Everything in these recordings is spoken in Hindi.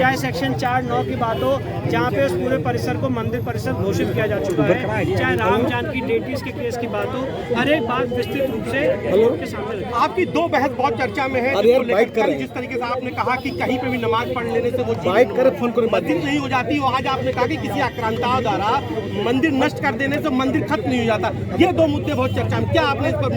चाहे सेक्शन 4(9) की बात हो, जहाँ पे उस पूरे परिसर को मंदिर परिसर घोषित किया जा चुका है, चाहे राम जानकी डेटीज के केस की बात हो, हर एक बात विस्तृत रूप से कोर्ट के सामने रखी। आपकी दो बहस बहुत चर्चा में है, जिस तरीके से आपने कहा कि कहीं पे भी नमाज पढ़ लेने से वो मस्जिद नहीं हो जाती, और आज आपने कहा कि किसी आक्रांताओं द्वारा मंदिर नष्ट कर देने से मंदिर खत्म नहीं हो जाता। ये दो मुद्दे बहुत चर्चा में, क्या आपने इस पर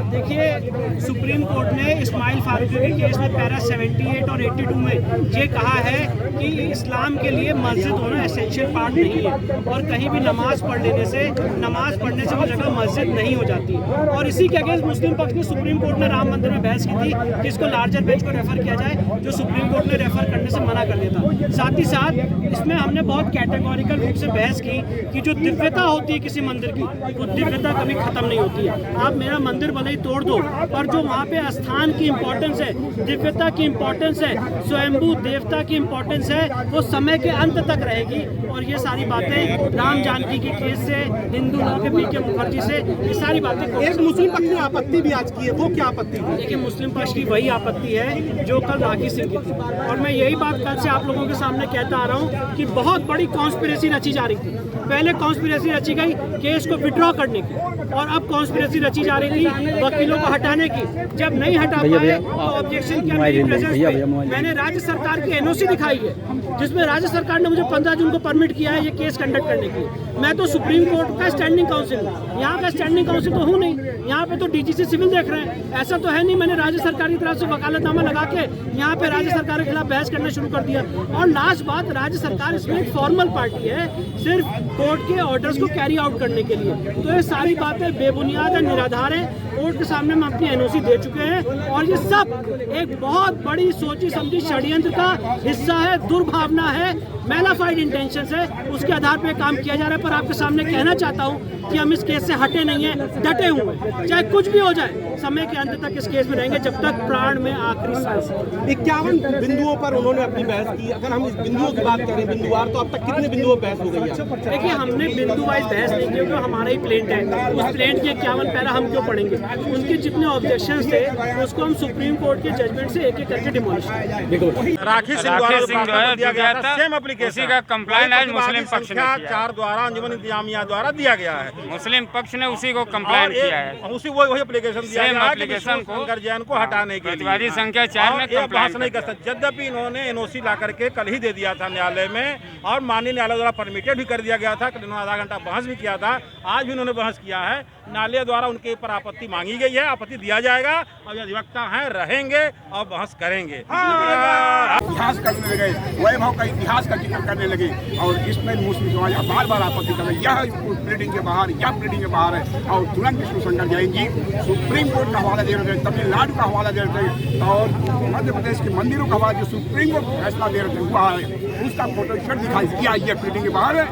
देखिए सुप्रीम कोर्ट ने इस्माइल फारूकी के केस में पैरा 78 और 82 में ये कहा है कि इस्लाम के लिए मस्जिद होना एसेंशियल पार्ट नहीं है, और कहीं भी नमाज पढ़ने से वो जगह मस्जिद नहीं हो जाती। और इसी के अगेंस्ट मुस्लिम पक्ष ने सुप्रीम कोर्ट में राम मंदिर में बहस की थी कि इसको लार्जर बेंच को रेफर किया जाए, जो सुप्रीम कोर्ट ने रेफर करने से मना कर दिया था। साथ ही साथ इसमें हमने बहुत कैटेगोरिकल रूप से बहस की कि जो दिव्यता होती है किसी मंदिर की, वो दिव्यता कभी खत्म नहीं होती है। आप मेरा मंदिर भले ही तोड़ दो, पर जो वहाँ पे स्थान की इम्पोर्टेंस है, दिव्यता की इम्पोर्टेंस है, स्वयंभू देवता की इम्पोर्टेंस है, वो समय के अंत तक रहेगी। और ये सारी बातें राम जानकी के केस से, हिंदू लॉ के BK मुखर्जी से, ये सारी बातें एक मुस्लिम पक्ष ने आपत्ति भी आज की है, वो क्या आपत्ति है? देखिए मुस्लिम पक्ष की वही आपत्ति है जो कल राखी सिंह की थी, और मैं यही बात कल से आप लोगों के सामने कहता आ रहा हूँ कि बहुत बड़ी कॉन्स्पिरेसी रची जा रही थी। पहले कॉन्स्पिरेसी रची गई केस को विड्रॉ करने की, और अब कॉन्स्पिरेसी रची जा रही थी वकीलों को हटाने की। जब नहीं हटा पाए तो ऑब्जेक्शन किया मेरी प्रेजेंस में। मैंने राज्य सरकार की NOC दिखाई है, जिसमें राज्य सरकार ने मुझे 15 जून को परमिट किया है ये केस कंडक्ट करने की। मैं तो सुप्रीम कोर्ट का स्टैंडिंग काउंसिल हूँ, यहाँ का स्टैंडिंग काउंसिल तो हूँ नहीं। यहाँ पे तो DGC सिविल देख रहे हैं, ऐसा तो है नहीं मैंने राज्य सरकार की तरफ से वकालतनामा लगा के यहाँ पे राज्य सरकार के खिलाफ बहस करना शुरू कर दिया। और लास्ट बात, राज्य सरकार इसमें एक फॉर्मल पार्टी है, सिर्फ कोर्ट के ऑर्डर्स को कैरी आउट करने के लिए। तो ये सारी बातें बेबुनियाद है, निराधार है। कोर्ट के सामने हम अपनी NOC दे चुके हैं, और ये सब एक बहुत बड़ी सोची समझी षड्यंत्र का हिस्सा है, दुर्भावना है, मैलाफाइड इंटेंशंस है, उसके आधार पर काम किया जा रहा है। पर आपके सामने कहना चाहता हूँ कि हम इस केस से हटे नहीं हैं, डटे हुए हैं। चाहे कुछ भी हो जाए, समय के अंत तक इस केस में रहेंगे, जब तक प्राण में आखिरी सांस है। 51 बिंदुओं पर उन्होंने अपनी बहस की। अगर हम इस बिंदुओं की बात करें, बिंदुवार, तो अब तक कितने बिंदुओं पर बहस हो गई है? देखिए हमने बिंदु वाइज बहस नहीं की, क्योंकि हमारा ही प्लेंट है। उस प्लेंट के 51 पैरा हम क्यों पढ़ेंगे? उनके जितने ऑब्जेक्शंस थे उसको हम सुप्रीम कोर्ट के जजमेंट से एक एक करके डिमोलिश करेंगे। राखी सिंह द्वारा दिया गया था, सेम एप्लीकेशन का कंप्लेंट आज मुस्लिम पक्ष ने 4 द्वारा अंजुमन इंतजामिया द्वारा दिया गया है। मुस्लिम पक्ष ने उसी को कंप्लेंट किया है, उसी वही एप्लीकेशन दिया सेम गया है एप्लीकेशन को शंकर जैन को हटाने के प्रतिवादी संख्या 4 में बहस नहीं कर सकते। यद्यपि इन्होंने NOC ला करके कल ही दे दिया था न्यायालय में, और माननीय न्यायालय द्वारा परमिटेड भी कर दिया गया था। कल इन्होंने आधा घंटा बहस भी किया था, आज भी उन्होंने बहस किया है। न्यायालय द्वारा उनके ऊपर आपत्ति मांगी गई है, आपत्ति दिया जाएगा, और अधिवक्ता हैं रहेंगे और बहस करेंगे। इतिहास करने लगे, वैभव का इतिहास का जिक्र करने लगे, और इसमें मुस्लिम समाज बार बार आपत्ति कर रहे, यह प्लेटिंग के बाहर, यह प्लेटिंग के बाहर है। और तुरंत विष्णु शंकर जैन जी सुप्रीम कोर्ट का हवाला दे रहे थे, तमिलनाडु का हवाला दे रहे थे, और मध्य प्रदेश के मंदिरों का हवाला जो सुप्रीम कोर्ट फैसला दे रहे थे हुआ है, उसका फोटो स्टेट दिखाई। क्या ये प्लेटिंग के बाहर है?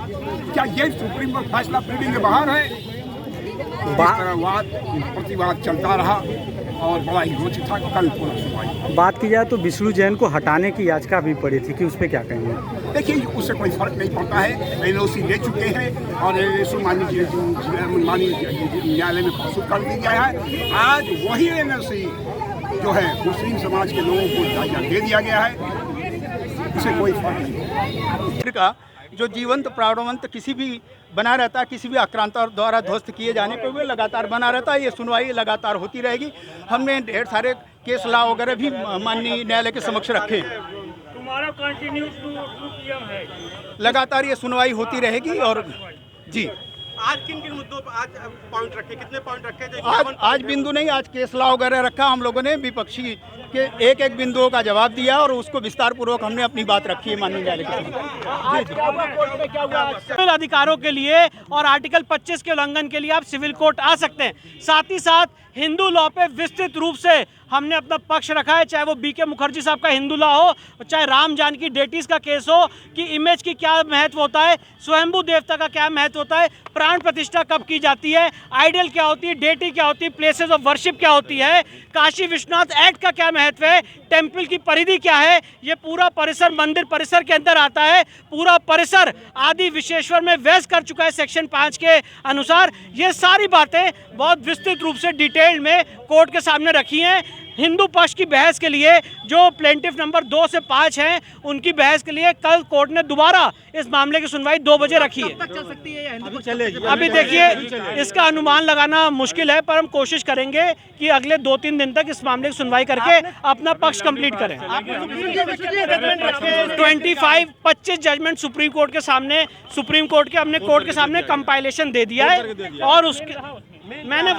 क्या ये सुप्रीम कोर्ट फैसला प्लेटिंग के बाहर है? वाद प्रतिवाद चलता रहा, और बड़ा ही रोचक था। कल पूरा सुनवाई बात की जाए तो विष्णु जैन को हटाने की याचिका भी पड़ी थी, कि उस पर क्या कहेंगे? देखिए उससे कोई फर्क नहीं पड़ता है, NOC ले चुके हैं, और NOC माननीय न्यायालय में प्रस्तुत कर दिया गया है। आज वही NOC जो है मुस्लिम समाज के लोगों को दे दिया गया है, इससे कोई फर्क नहीं का जो जीवंत प्राणवंत किसी भी बना रहता है, किसी भी आक्रांता द्वारा ध्वस्त किए जाने पर वे लगातार बना रहता है। ये सुनवाई लगातार होती रहेगी। हमने ढेर सारे केस लॉ वगैरह भी माननीय न्यायालय के समक्ष रखे। लगातार ये सुनवाई होती रहेगी। और जी आज किन किन मुद्दों पर आज पॉइंट रखे, कितने पॉइंट रखे? आज बिंदु नहीं, आज केस लॉ वगैरह रखा। हम लोगों ने विपक्षी के एक एक बिंदुओं का जवाब दिया, और उसको विस्तार पूर्वक हमने अपनी बात रखी है माननीय न्यायालय के। सिविल अधिकारों के लिए और आर्टिकल 25 के उल्लंघन के लिए आप सिविल कोर्ट आ सकते हैं। साथ ही साथ हिंदू लॉ पे विस्तृत रूप से हमने अपना पक्ष रखा है, चाहे वो BK मुखर्जी साहब का हिंदू लॉ हो, चाहे राम जानकी डेटीज का केस हो, कि इमेज की क्या महत्व होता है, स्वयंभू देवता का क्या महत्व होता है, प्राण प्रतिष्ठा कब की जाती है, आइडल क्या होती है, डेटी क्या होती है, प्लेसेस ऑफ वर्शिप क्या होती है, काशी विश्वनाथ एक्ट का क्या महत्व है, टेम्पल की परिधि क्या है। ये पूरा परिसर मंदिर परिसर के अंदर आता है। पूरा परिसर आदि विशेश्वर में वैस कर चुका है सेक्शन 5 के अनुसार। ये सारी बातें बहुत विस्तृत रूप से डिटेल में कोर्ट के सामने रखी हैं। हिंदू पक्ष की बहस के लिए जो प्लेंटिफ नंबर 2 से 5 हैं उनकी बहस के लिए कल कोर्ट ने दोबारा इस मामले की सुनवाई 2 बजे रखी है। अभी देखिए इसका अनुमान लगाना मुश्किल है, पर हम कोशिश करेंगे कि अगले 2-3 दिन तक इस मामले की सुनवाई करके अपना पक्ष कंप्लीट करें। 25 जजमेंट सुप्रीम कोर्ट के सामने, सुप्रीम कोर्ट के हमने कोर्ट के सामने कंपाइलेशन दे दिया है और उसके मैंने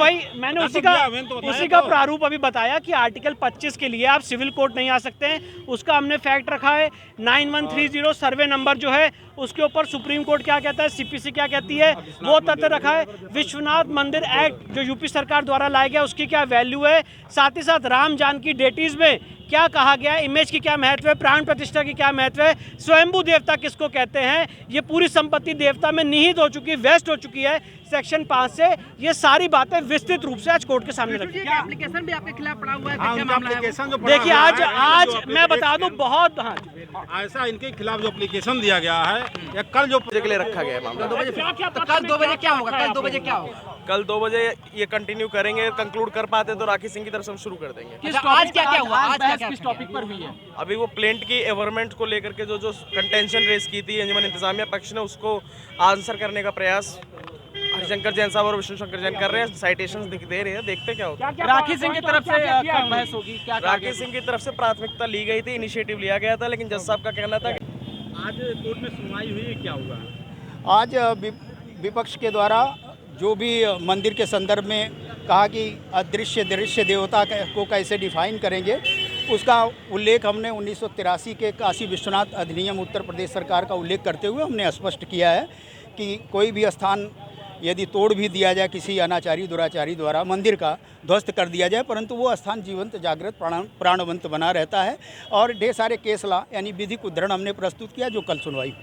उसी का प्रारूप अभी बताया कि आर्टिकल 25 के लिए आप सिविल कोर्ट नहीं आ सकते हैं। उसका हमने फैक्ट रखा है 9130 सर्वे नंबर जो है उसके ऊपर सुप्रीम कोर्ट क्या कहता है, सीपीसी क्या कहती है, वो तथ्य रखा है। विश्वनाथ मंदिर एक्ट जो यूपी सरकार द्वारा लाया गया उसकी क्या वैल्यू है, साथ ही साथ राम जानकी डेटीज में क्या कहा गया है, इमेज की क्या महत्व है, प्राण प्रतिष्ठा की क्या महत्व है, स्वयंभू देवता किसको कहते हैं, ये पूरी संपत्ति देवता में निहित हो चुकी है, वेस्ट हो चुकी है सेक्शन 5 से। ये सारी बातें विस्तृत रूप से आज कोर्ट के सामने रखी। एप्लीकेशन भी आपके खिलाफ पड़ा हुआ है। देखिए आज मैं बता दूं बहुत ऐसा इनके खिलाफ जो एप्लीकेशन दिया गया है या कल जो के लिए रखा गया है मामला, कल 2 बजे क्या होगा? कल 2 बजे क्या होगा? कल 2 बजे ये कंटिन्यू करेंगे, कंक्लूड कर पाते तो राखी सिंह की तरफ से हम शुरू कर देंगे। आज क्या क्या हुआ? आज किस टॉपिक पर हुई है? अभी वो प्लेंट की एवरमेंट को लेकर के जो कंटेंशन रेस की थी अंजुमन इंतजामिया पक्ष ने, उसको आंसर करने का प्रयास हरिशंकर जैन साहब और विष्णु शंकर जैन कर रहे हैं। साइटेशंस दे रहे हैं, देखते क्या होता है। राखी सिंह की तरफ से कब बहस होगी? क्या राखी सिंह की तरफ से प्राथमिकता ली गई थी, इनिशिएटिव लिया गया था, लेकिन जज साहब का कहना था कि आज कोर्ट में सुनवाई हुई, क्या हुआ? आज विपक्ष के द्वारा जो भी मंदिर के संदर्भ में कहा कि अदृश्य दृश्य देवता को कैसे डिफाइन करेंगे, उसका उल्लेख हमने 1983 के काशी विश्वनाथ अधिनियम उत्तर प्रदेश सरकार का उल्लेख करते हुए हमने स्पष्ट किया है कि कोई भी स्थान यदि तोड़ भी दिया जाए किसी अनाचारी दुराचारी द्वारा, मंदिर का ध्वस्त कर दिया जाए, परंतु वो स्थान जीवंत जागृत प्राणवंत बना रहता है। और ढेर सारे केस ला यानी विधिक उद्धरण हमने प्रस्तुत किया जो कल सुनवाई।